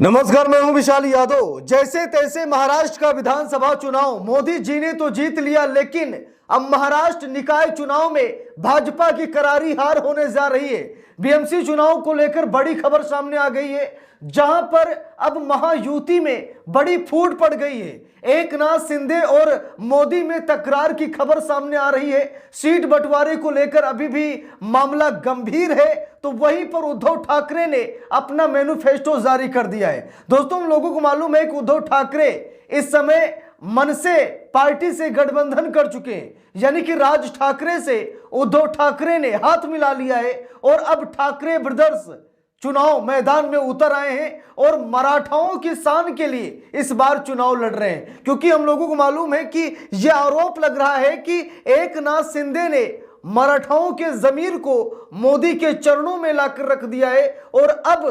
नमस्कार, मैं हूं विशाल यादव। जैसे तैसे महाराष्ट्र का विधानसभा चुनाव मोदी जी ने तो जीत लिया, लेकिन अब महाराष्ट्र निकाय चुनाव में भाजपा की करारी हार होने जा रही है। बीएमसी चुनाव को लेकर बड़ी खबर सामने आ गई है, जहां पर अब महायुति में बड़ी फूट पड़ गई है। एकनाथ शिंदे और मोदी में तकरार की खबर सामने आ रही है। सीट बंटवारे को लेकर अभी भी मामला गंभीर है, तो वहीं पर उद्धव ठाकरे ने अपना मैनिफेस्टो जारी कर दिया है। दोस्तों, हम लोगों को मालूम है कि उद्धव ठाकरे इस समय मनसे पार्टी से गठबंधन कर चुके हैं, यानी कि राज ठाकरे से उद्धव ठाकरे ने हाथ मिला लिया है और अब ठाकरे ब्रदर्स चुनाव मैदान में उतर आए हैं और मराठाओं की शान के लिए इस बार चुनाव लड़ रहे हैं। क्योंकि हम लोगों को मालूम है कि यह आरोप लग रहा है कि एकनाथ शिंदे ने मराठाओं के जमीर को मोदी के चरणों में लाकर रख दिया है और अब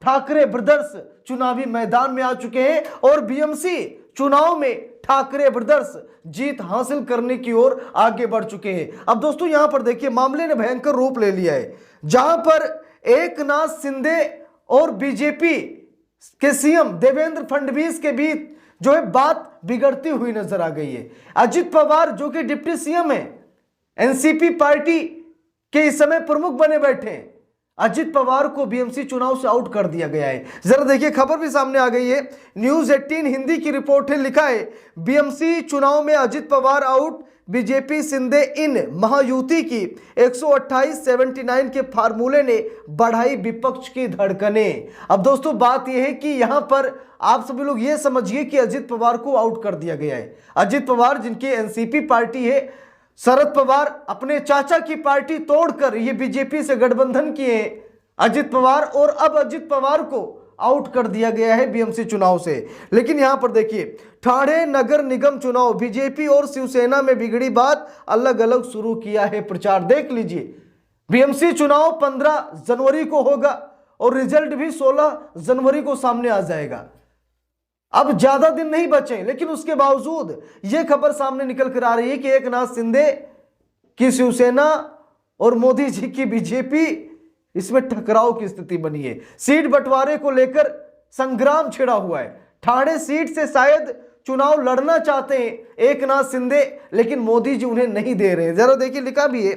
ठाकरे ब्रदर्स चुनावी मैदान में आ चुके हैं और बीएमसी चुनाव में ठाकरे ब्रदर्स जीत हासिल करने की ओर आगे बढ़ चुके हैं। अब दोस्तों, यहां पर देखिए, मामले ने भयंकर रूप ले लिया है, जहां पर एकनाथ शिंदे और बीजेपी के सीएम देवेंद्र फडणवीस के बीच जो है बात बिगड़ती हुई नजर आ गई है। अजित पवार जो कि डिप्टी सीएम है, एनसीपी पार्टी के इस समय प्रमुख बने बैठे हैं, अजित पवार को बीएमसी चुनाव से आउट कर दिया गया है। जरा देखिए, खबर भी सामने आ गई है, न्यूज 18 हिंदी की रिपोर्ट है। लिखा है, बीएमसी चुनाव में अजित पवार आउट, बीजेपी शिंदे इन। महायुति की 128-79 के फार्मूले ने बढ़ाई विपक्ष की धड़कनें। अब दोस्तों, बात यह है कि यहां पर आप सभी लोग ये समझिए कि अजित पवार को आउट कर दिया गया है। अजित पवार जिनकी एनसीपी पार्टी है, शरद पवार अपने चाचा की पार्टी तोड़कर ये बीजेपी से गठबंधन किए अजित पवार, और अब अजित पवार को आउट कर दिया गया है बीएमसी चुनाव से। लेकिन यहां पर देखिए, ठाणे नगर निगम चुनाव, बीजेपी और शिवसेना में बिगड़ी बात, अलग अलग शुरू किया है प्रचार। देख लीजिए, बीएमसी चुनाव 15 जनवरी को होगा और रिजल्ट भी 16 जनवरी को सामने आ जाएगा। अब ज्यादा दिन नहीं बचे, लेकिन उसके बावजूद यह खबर सामने निकल कर आ रही है कि एकनाथ शिंदे की शिवसेना और मोदी जी की बीजेपी, इसमें टकराव की स्थिति बनी है। सीट बंटवारे को लेकर संग्राम छिड़ा हुआ है। ठाणे सीट से शायद चुनाव लड़ना चाहते हैं एकनाथ शिंदे, लेकिन मोदी जी उन्हें नहीं दे रहे हैं। जरा देखिए, लिखा भी है,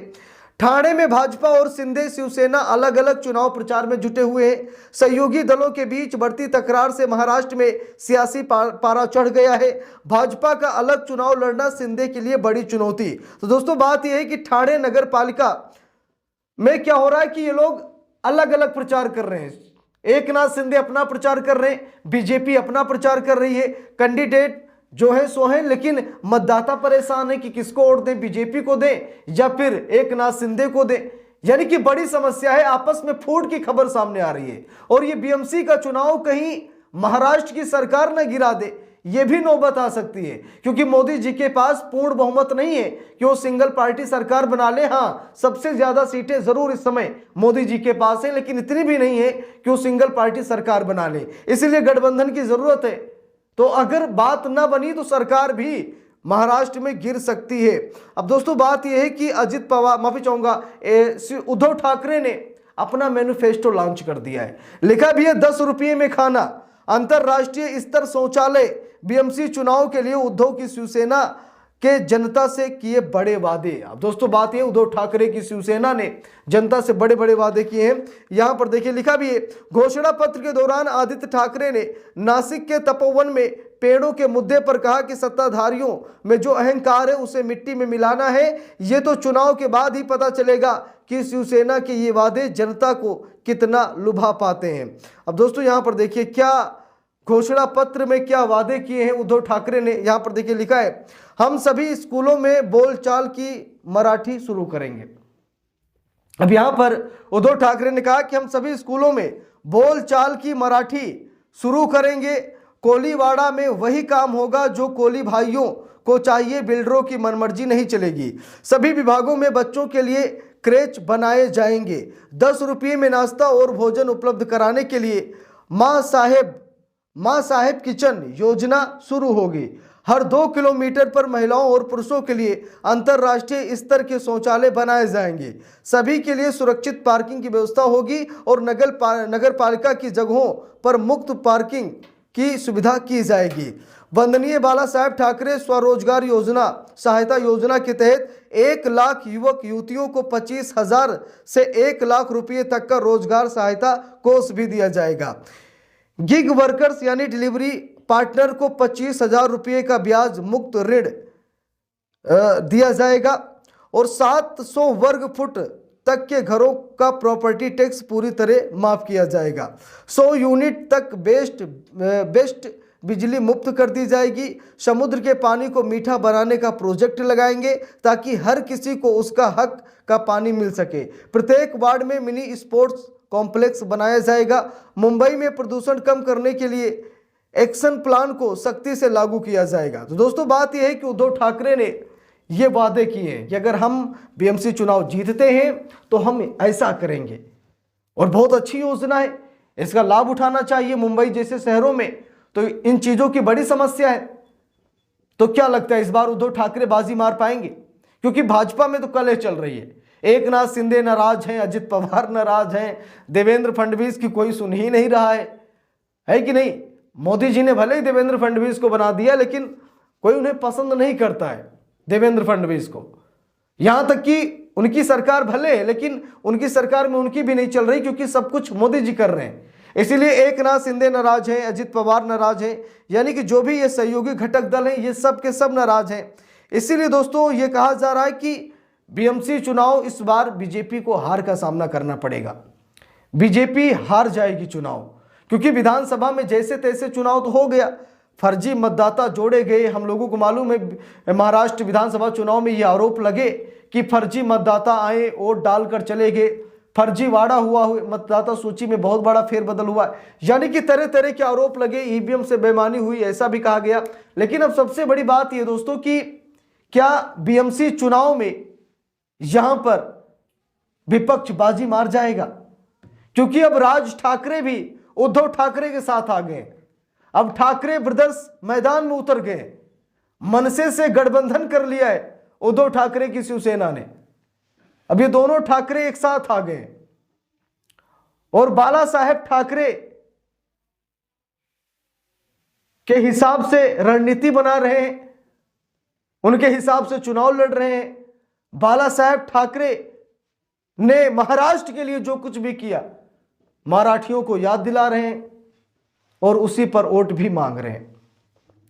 ठाणे में भाजपा और शिंदे शिवसेना अलग अलग चुनाव प्रचार में जुटे हुए हैं। सहयोगी दलों के बीच बढ़ती तकरार से महाराष्ट्र में सियासी पारा चढ़ गया है। भाजपा का अलग चुनाव लड़ना शिंदे के लिए बड़ी चुनौती। तो दोस्तों, बात यह है कि ठाणे नगर पालिका में क्या हो रहा है कि ये लोग अलग अलग प्रचार कर रहे हैं। एकनाथ शिंदे अपना प्रचार कर रहे हैं, बीजेपी अपना प्रचार कर रही है, कैंडिडेट जो है सो है, लेकिन मतदाता परेशान है कि किसको वोट दें, बीजेपी को दें या फिर एकनाथ शिंदे को दें। यानी कि बड़ी समस्या है, आपस में फूट की खबर सामने आ रही है। और ये बीएमसी का चुनाव कहीं महाराष्ट्र की सरकार न गिरा दे, ये भी नौबत आ सकती है, क्योंकि मोदी जी के पास पूर्ण बहुमत नहीं है कि वो सिंगल पार्टी सरकार बना ले। हाँ, सबसे ज्यादा सीटें जरूर इस समय मोदी जी के पास है, लेकिन इतनी भी नहीं है कि वो सिंगल पार्टी सरकार बना ले। इसीलिए गठबंधन की जरूरत है। तो अगर बात ना बनी तो सरकार भी महाराष्ट्र में गिर सकती है। अब दोस्तों, बात यह है कि अजित पवार, माफी चाहूंगा, उद्धव ठाकरे ने अपना मैनिफेस्टो लॉन्च कर दिया है। लिखा भी है, 10 रुपये में खाना, अंतरराष्ट्रीय स्तर शौचालय। बीएमसी चुनाव के लिए उद्धव की शिवसेना के जनता से किए बड़े वादे। अब दोस्तों, बात यह, उद्धव ठाकरे की शिवसेना ने जनता से बड़े बड़े वादे किए हैं। यहां पर देखिए, लिखा भी है, घोषणा पत्र के दौरान आदित्य ठाकरे ने नासिक के तपोवन में पेड़ों के मुद्दे पर कहा कि सत्ताधारियों में जो अहंकार है उसे मिट्टी में मिलाना है। ये तो चुनाव के बाद ही पता चलेगा कि शिवसेना के ये वादे जनता को कितना लुभा पाते हैं। अब दोस्तों, यहां पर देखिए, क्या घोषणा पत्र में क्या वादे किए हैं उद्धव ठाकरे ने। यहां पर देखिए, लिखा है, हम सभी स्कूलों में बोलचाल की मराठी शुरू करेंगे। अब यहां पर उद्धव ठाकरे ने कहा कि हम सभी स्कूलों में बोलचाल की मराठी शुरू करेंगे। कोलीवाड़ा में वही काम होगा जो कोली भाइयों को चाहिए, बिल्डरों की मनमर्जी नहीं चलेगी। सभी विभागों में बच्चों के लिए क्रेच बनाए जाएंगे। 10 रुपये में नाश्ता और भोजन उपलब्ध कराने के लिए माँ साहेब किचन योजना शुरू होगी। हर 2 किलोमीटर पर महिलाओं और पुरुषों के लिए अंतर्राष्ट्रीय स्तर के शौचालय बनाए जाएंगे। सभी के लिए सुरक्षित पार्किंग की व्यवस्था होगी और नगर पालिका की जगहों पर मुक्त पार्किंग की सुविधा की जाएगी। वंदनीय बाला साहेब ठाकरे स्वरोजगार योजना सहायता योजना के तहत 1 लाख युवक युवतियों को 25,000 से 1 लाख रुपये तक का रोजगार सहायता कोष भी दिया जाएगा। गिग वर्कर्स यानी डिलीवरी पार्टनर को 25,000 रुपये का ब्याज मुक्त ऋण दिया जाएगा और 700 वर्ग फुट तक के घरों का प्रॉपर्टी टैक्स पूरी तरह माफ किया जाएगा। 100 यूनिट तक बेस्ट बिजली मुफ्त कर दी जाएगी। समुद्र के पानी को मीठा बनाने का प्रोजेक्ट लगाएंगे ताकि हर किसी को उसका हक का पानी मिल सके। प्रत्येक वार्ड में मिनी स्पोर्ट्स कॉम्प्लेक्स बनाया जाएगा। मुंबई में प्रदूषण कम करने के लिए एक्शन प्लान को सख्ती से लागू किया जाएगा। तो दोस्तों बात यह है कि उद्धव ठाकरे ने ये वादे किए हैं कि अगर हम बीएमसी चुनाव जीतते हैं तो हम ऐसा करेंगे और बहुत अच्छी योजना है, इसका लाभ उठाना चाहिए। मुंबई जैसे शहरों में तो इन चीजों की बड़ी समस्या है। तो क्या लगता है इस बार उद्धव ठाकरे बाजी मार पाएंगे? क्योंकि भाजपा में तो कलह चल रही है। एकनाथ शिंदे नाराज हैं, अजित पवार नाराज हैं, देवेंद्र फडणवीस की कोई सुन ही नहीं रहा है कि नहीं? मोदी जी ने भले ही देवेंद्र फडणवीस को बना दिया लेकिन कोई उन्हें पसंद नहीं करता है देवेंद्र फडणवीस को। यहां तक कि उनकी सरकार भले है लेकिन उनकी सरकार में उनकी भी नहीं चल रही क्योंकि सब कुछ मोदी जी कर रहे हैं। इसीलिए एकनाथ शिंदे नाराज हैं, अजित पवार नाराज हैं, यानी कि जो भी ये सहयोगी घटक दल हैं ये सब के सब नाराज हैं। इसीलिए दोस्तों ये कहा जा रहा है कि बीएमसी चुनाव इस बार बीजेपी को हार का सामना करना पड़ेगा। बीजेपी हार जाएगी चुनाव, क्योंकि विधानसभा में जैसे तैसे चुनाव तो हो गया, फर्जी मतदाता जोड़े गए। हम लोगों को मालूम है महाराष्ट्र विधानसभा चुनाव में ये आरोप लगे कि फर्जी मतदाता आए, वोट डालकर चले गए, फर्जीवाड़ा हुआ, मतदाता सूची में बहुत बड़ा फेरबदल हुआ, यानी कि तरह तरह के आरोप लगे, ईवीएम से बेईमानी हुई, ऐसा भी कहा गया। लेकिन अब सबसे बड़ी बात यह दोस्तों कि क्या बीएमसी चुनाव में यहां पर विपक्ष बाजी मार जाएगा? क्योंकि अब राज ठाकरे भी उद्धव ठाकरे के साथ आ गए। अब ठाकरे ब्रदर्स मैदान में उतर गए। मनसे से गठबंधन कर लिया है उद्धव ठाकरे की शिवसेना ने। अब ये दोनों ठाकरे एक साथ आ गए और बाला साहेब ठाकरे के हिसाब से रणनीति बना रहे हैं, उनके हिसाब से चुनाव लड़ रहे हैं। बाला साहेब ठाकरे ने महाराष्ट्र के लिए जो कुछ भी किया मराठियों को याद दिला रहे हैं और उसी पर वोट भी मांग रहे हैं।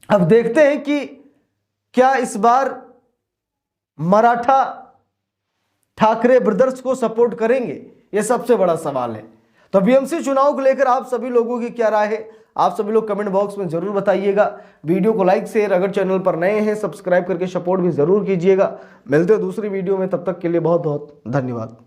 अब देखते हैं कि क्या इस बार मराठा ठाकरे ब्रदर्स को सपोर्ट करेंगे, यह सबसे बड़ा सवाल है। तो बीएमसी चुनाव को लेकर आप सभी लोगों की क्या राय है, आप सभी लोग कमेंट बॉक्स में जरूर बताइएगा। वीडियो को लाइक शेयर, अगर चैनल पर नए हैं सब्सक्राइब करके सपोर्ट भी जरूर कीजिएगा। मिलते हैं दूसरी वीडियो में, तब तक के लिए बहुत बहुत धन्यवाद।